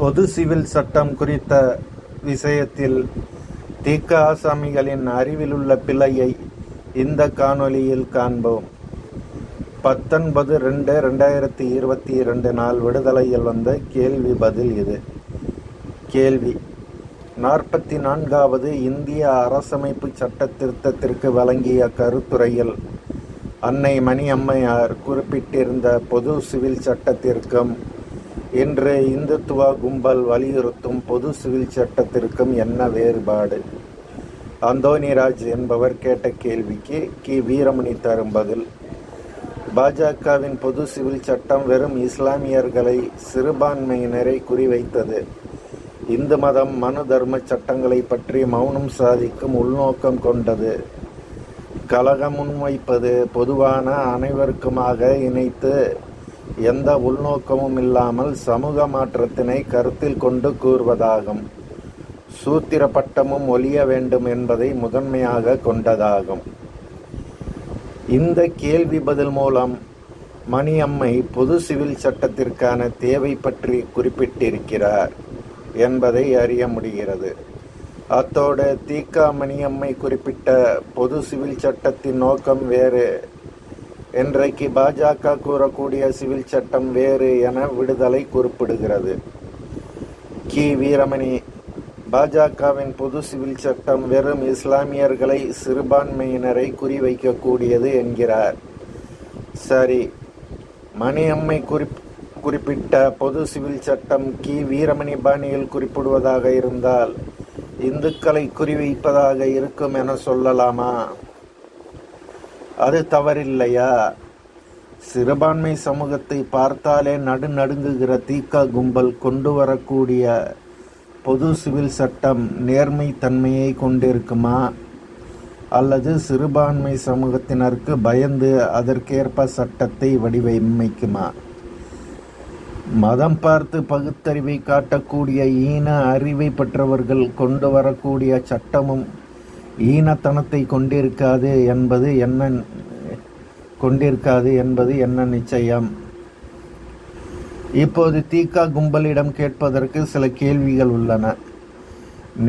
பொது சிவில் சட்டம் குறித்த விஷயத்தில் தி.க. ஆசாமிகளின் அறிவிலுள்ள பிழையை இந்த காணொளியில் காண்போம். 19/2/2022 நாள் விடுதலையில் வந்த கேள்வி பதில் இது. கேள்வி: 44வது இந்திய அரசமைப்பு சட்ட திருத்தத்திற்கு வழங்கிய கருத்துரையில் அன்னை மணி அம்மையார் குறிப்பிட்டிருந்த பொது சிவில் சட்டத்திற்கும் இன்று இந்துத்துவ கும்பல் வலியுறுத்தும் பொது சிவில் சட்டத்திற்கும் என்ன வேறுபாடு? அந்தோணிராஜ் என்பவர் கேட்ட கேள்விக்கு கி. வீரமணி தரும் பதில்: பாஜகவின் பொது சிவில் சட்டம் வெறும் இஸ்லாமியர்களை, சிறுபான்மையினரை குறிவைத்தது. இந்து மதம், மனு தர்ம சட்டங்களை பற்றி மௌனம் சாதிக்கும் உள்நோக்கம் கொண்டது. கலகம் முன்வைப்பது பொதுவான அனைவருக்குமாக இணைத்து எந்த உள்நோக்கமும் இல்லாமல் சமூக மாற்றத்தினை கருத்தில் கொண்டு கூறுவதாகும். சூத்திர பட்டமும் ஒழிய வேண்டும் என்பதை முதன்மையாக கொண்டதாகும். இந்த கேள்வி பதில் மூலம் மணி அம்மை பொது சிவில் சட்டத்திற்கான தேவை பற்றி குறிப்பிட்டிருக்கிறார் என்பதை அறிய முடிகிறது. அத்தோடு தி.க. மணியம்மை குறிப்பிட்ட பொது சிவில் சட்டத்தின் நோக்கம் வேறு, இன்றைக்கு பாஜக கூறக்கூடிய சிவில் சட்டம் வேறு என விடுதலை குறிப்பிடுகிறது. கி. வீரமணி: பாஜகவின் பொது சிவில் சட்டம் வெறும் இஸ்லாமியர்களை, சிறுபான்மையினரை குறிவைக்கக்கூடியது என்கிறார். சரி, மணியம்மை குறிப்பிட்ட பொது சிவில் சட்டம் கி. வீரமணி பாணியில் குறிப்பிடுவதாக இருந்தால் இந்துக்களை குறிவைப்பதாக இருக்கும் என சொல்லலாமா? அது தவறில்லையா? சிறுபான்மை சமூகத்தை பார்த்தாலே நடுநடுங்குகிற தி.க. கும்பல் கொண்டு வரக்கூடிய பொது சிவில் சட்டம் நேர்மை தன்மையை கொண்டிருக்குமா, அல்லது சிறுபான்மை சமூகத்தினருக்கு பயந்து அதற்கேற்ப சட்டத்தை வடிவமைக்குமா? மதம் பார்த்து பகுத்தறிவை காட்டக்கூடிய ஈன அறிவை பெற்றவர்கள் கொண்டு வரக்கூடிய சட்டமும் ஈனத்தனத்தை கொண்டிருக்காது என்பது என்ன நிச்சயம்? இப்போது தி.க. கும்பலிடம் கேட்பதற்கு சில கேள்விகள் உள்ளன.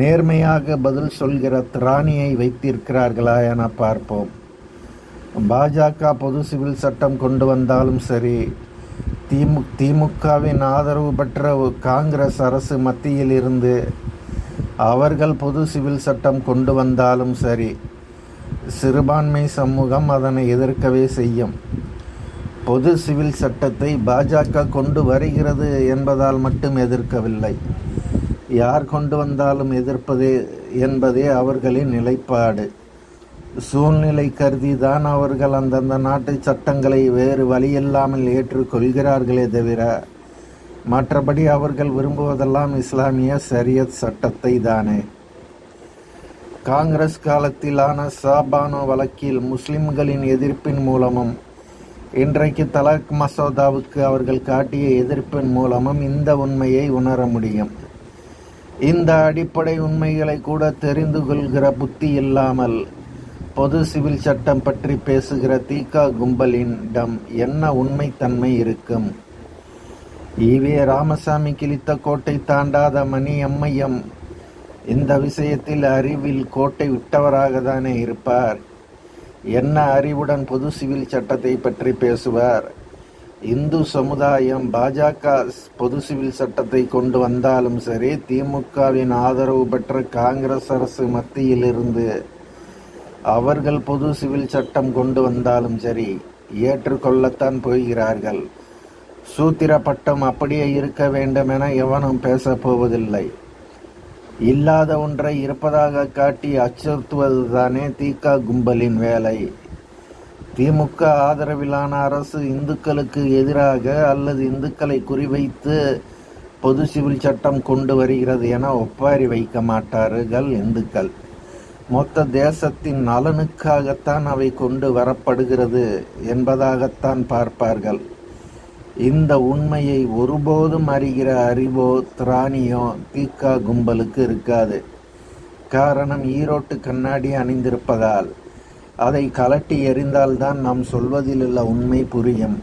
நேர்மையாக பதில் சொல்கிற திராணியை வைத்திருக்கிறார்களா என பார்ப்போம். பாஜக பொது சிவில் சட்டம் கொண்டு வந்தாலும் சரி, திமுகவின் ஆதரவு பெற்ற காங்கிரஸ் அரசு மத்தியில் இருந்து அவர்கள் பொது சிவில் சட்டம் கொண்டு வந்தாலும் சரி, சிறுபான்மை சமூகம் அதனை எதிர்க்கவே செய்யும். பொது சிவில் சட்டத்தை பாஜக கொண்டு வருகிறது என்பதால் மட்டும் எதிர்க்கவில்லை, யார் கொண்டு வந்தாலும் எதிர்ப்பது என்பதே அவர்களின் நிலைப்பாடு. சூழ்நிலை கருதிதான் அவர்கள் அந்தந்த நாட்டு சட்டங்களை வேறு வழியில்லாமல் ஏற்றுக்கொள்கிறார்களே தவிர, மற்றபடி அவர்கள் விரும்புவதெல்லாம் இஸ்லாமிய ஷரியத் சட்டத்தை தானே. காங்கிரஸ் காலத்திலான ஷாபானோ வழக்கில் முஸ்லிம்களின் எதிர்ப்பின் மூலமும் இன்றைக்கு தலாக் மசோதாவுக்கு அவர்கள் காட்டிய எதிர்ப்பின் மூலமும் இந்த உண்மையை உணர முடியும். இந்த அடிப்படை உண்மைகளை கூட தெரிந்து கொள்கிற புத்தி இல்லாமல் பொது சிவில் சட்டம் பற்றி பேசுகிற தி.க. கும்பலிடம் என்ன உண்மைத்தன்மை இருக்கும்? ஈவே ராமசாமி கிழித்த கோட்டை தாண்டாத மணி அம்மையம் இந்த விஷயத்தில் அறிவில் கோட்டை விட்டவராக தானே இருப்பார். என்ன அறிவுடன் பொது சிவில் சட்டத்தை பற்றி பேசுவார்? இந்து சமுதாயம் பாஜக பொது சிவில் சட்டத்தை கொண்டு வந்தாலும் சரி, திமுகவின் ஆதரவு பெற்ற காங்கிரஸ் அரசு மத்தியில் இருந்து அவர்கள் பொது சிவில் சட்டம் கொண்டு வந்தாலும் சரி, ஏற்றுக்கொள்ளத்தான் போகிறார்கள். சூத்திர பட்டம் அப்படியே இருக்க வேண்டும் என எவனும் பேசப்போவதில்லை. இல்லாத ஒன்றை இருப்பதாக காட்டி அச்சுறுத்துவதுதானே தி.க. கும்பலின் வேலை. திமுக ஆதரவிலான அரசு இந்துக்களுக்கு எதிராக அல்லது இந்துக்களை குறிவைத்து பொது சிவில் சட்டம் கொண்டு வருகிறது என ஒப்பாரி வைக்க மாட்டார்கள் இந்துக்கள். மொத்த தேசத்தின் நலனுக்காகத்தான் அவை கொண்டு வரப்படுகிறது என்பதாகத்தான் பார்ப்பார்கள். இந்த உண்மையை ஒருபோதும் அறிகிற அறிவோ திராணியோ தி.க. கும்பலுக்கு இருக்காது. காரணம், ஈரோட்டு கண்ணாடி அணிந்திருப்பதால். அதை கலட்டி எறிந்தால்தான் நாம் சொல்வதிலுள்ள உண்மை புரியும்.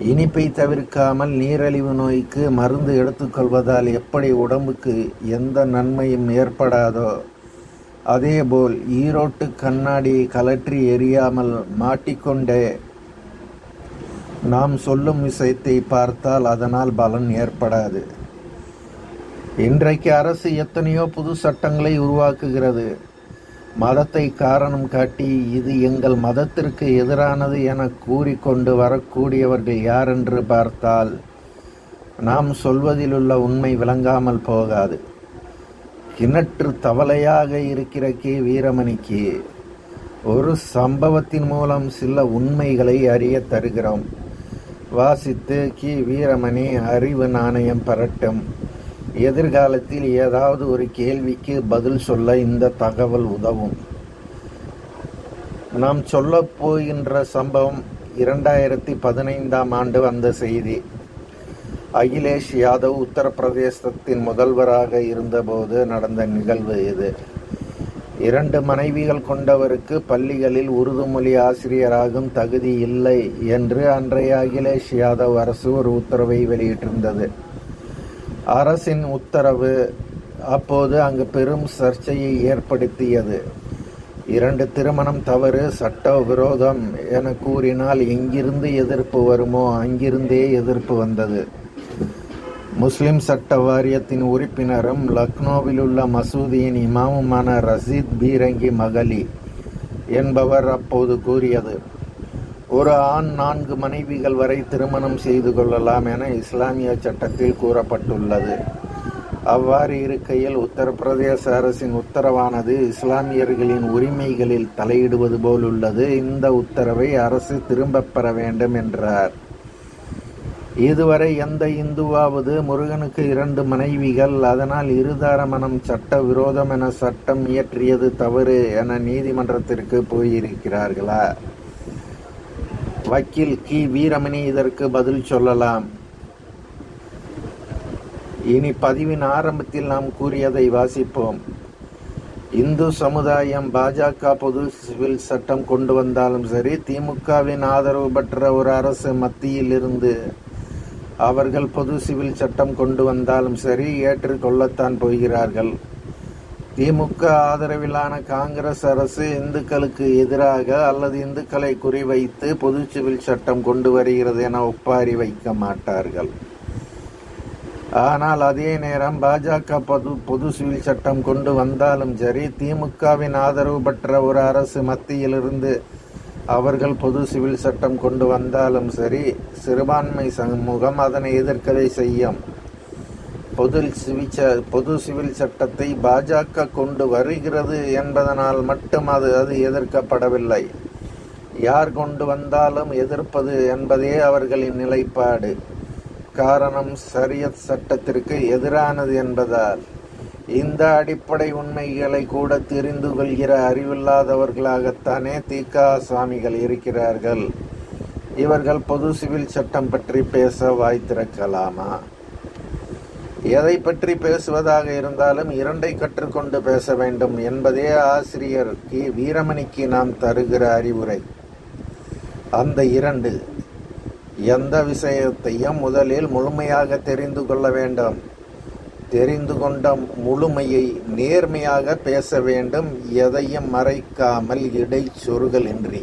இனிப்பை தவிர்க்காமல் நீரிழிவு நோய்க்கு மருந்து எடுத்துக்கொள்வதால் எப்படி உடம்புக்கு எந்த நன்மையும் ஏற்படாதோ, அதேபோல் ஈரோட்டு கண்ணாடியை கழற்றி எறியாமல் மாட்டிக்கொண்டே நாம் சொல்லும் விஷயத்தை பார்த்தால் அதனால் பலன் ஏற்படாது. இன்றைக்கு அரசு எத்தனையோ புது சட்டங்களை உருவாக்குகிறது. மதத்தை காரணம் காட்டி இது எங்கள் மதத்திற்கு எதிரானது என கூறிக்கொண்டு வரக்கூடியவர்கள் யாரென்று பார்த்தால் நாம் சொல்வதிலுள்ள உண்மை விளங்காமல் போகாது. கிணற்று தவளையாக இருக்கிற வீரமணிக்கு ஒரு சம்பவத்தின் மூலம் சில உண்மைகளை அறிய தருகிறோம். வாசித்து வீரமணி அறிவு நாணயம் பெறட்டும். எதிர்காலத்தில் ஏதாவது ஒரு கேள்விக்கு பதில் சொல்ல இந்த தகவல் உதவும். நாம் சொல்ல போகின்ற சம்பவம் 2015ஆம் ஆண்டு வந்த செய்தி. அகிலேஷ் யாதவ் உத்தரப்பிரதேசத்தின் முதல்வராக இருந்தபோது நடந்த நிகழ்வு இது. 2 மனைவிகள் கொண்டவருக்கு பள்ளிகளில் உருது மொழி ஆசிரியராகும் தகுதி இல்லை என்று அன்றைய அகிலேஷ் யாதவ் அரசு ஒரு உத்தரவை வெளியிட்டிருந்தது. அரசின் உத்தரவு அப்போது அங்கு பெரும் சர்ச்சையை ஏற்படுத்தியது. 2 திருமணம் தவறு, சட்ட விரோதம் என கூறினால் எங்கிருந்து எதிர்ப்பு வருமோ அங்கிருந்தே எதிர்ப்பு வந்தது. முஸ்லிம் சட்ட வாரியத்தின் உறுப்பினரும் லக்னோவில் உள்ள மசூதியின் இமாமுமான ரஷீத் பீரங்கி மகலி என்பவர் அப்போது கூறியது, ஒரு ஆண் 4 மனைவிகள் வரை திருமணம் செய்து கொள்ளலாம் என இஸ்லாமிய சட்டத்தில் கூறப்பட்டுள்ளது. அவ்வாறு இருக்கையில் உத்தரப்பிரதேச அரசின் உத்தரவானது இஸ்லாமியர்களின் உரிமைகளில் தலையிடுவது போல் உள்ளது. இந்த உத்தரவை அரசு திரும்பப் பெற வேண்டும் என்றார். இதுவரை எந்த இந்துவாவது முருகனுக்கு 2 மனைவிகள், அதனால் இருதார மனம் சட்ட விரோதம் என சட்டம் இயற்றியது தவறு என நீதிமன்றத்திற்கு போயிருக்கிறார்களா? வக்கீல் வீரமணி இதற்கு பதில் சொல்லலாம். இனி பதிவின் ஆரம்பத்தில் நாம் கூறியதை வாசிப்போம். இந்து சமுதாயம் பாஜக பொது சிவில் சட்டம் கொண்டு வந்தாலும் சரி, திமுகவின் ஆதரவு பெற்ற ஒரு அரசு மத்தியில் இருந்து அவர்கள் பொது சிவில் சட்டம் கொண்டு வந்தாலும் சரி ஏற்றுக்கொள்ளத்தான் போகிறார்கள். திமுக ஆதரவிலான காங்கிரஸ் அரசு இந்துக்களுக்கு எதிராக அல்லது இந்துக்களை குறிவைத்து பொது சிவில் சட்டம் கொண்டு வருகிறது என ஒப்பாரி வைக்க மாட்டார்கள். ஆனால் அதே நேரம் பாஜக பொது சிவில் சட்டம் கொண்டு வந்தாலும் சரி, திமுகவின் ஆதரவு பெற்ற ஒரு அரசு மத்தியிலிருந்து அவர்கள் பொது சிவில் சட்டம் கொண்டு வந்தாலும் சரி, சிறுபான்மை சமூகம் அதனை எதிர்க்கவே செய்யும். பொது சிவில் சட்டத்தை பாஜக கொண்டு வருகிறது என்பதனால் மட்டும் அது எதிர்க்கப்படவில்லை. யார் கொண்டு வந்தாலும் எதிர்ப்பது என்பதே அவர்களின் நிலைப்பாடு. காரணம், ஷரியத் சட்டத்திற்கு எதிரானது என்பதால். இந்த அடிப்படை உண்மைகளை கூட தெரிந்து கொள்கிற அறிவில்லாதவர்களாகத்தானே தீகா சுவாமிகள் இருக்கிறார்கள். இவர்கள் பொது சிவில் சட்டம் பற்றி பேச வாய் திறக்கலாமா? எதை பற்றி பேசுவதாக இருந்தாலும் 2ஐ கற்றுக்கொண்டு பேச வேண்டும் என்பதே ஆசிரியர் வீரமணிக்கு நாம் தருகிற அறிவுரை. அந்த 2, எந்த விஷயத்தையும் முதலில் முழுமையாக தெரிந்து கொள்ள வேண்டும். தெரிந்து கொண்ட முழுமையை நேர்மையாக பேச வேண்டும், எதையும் மறைக்காமல் இடைச்சொருகல் இன்றி.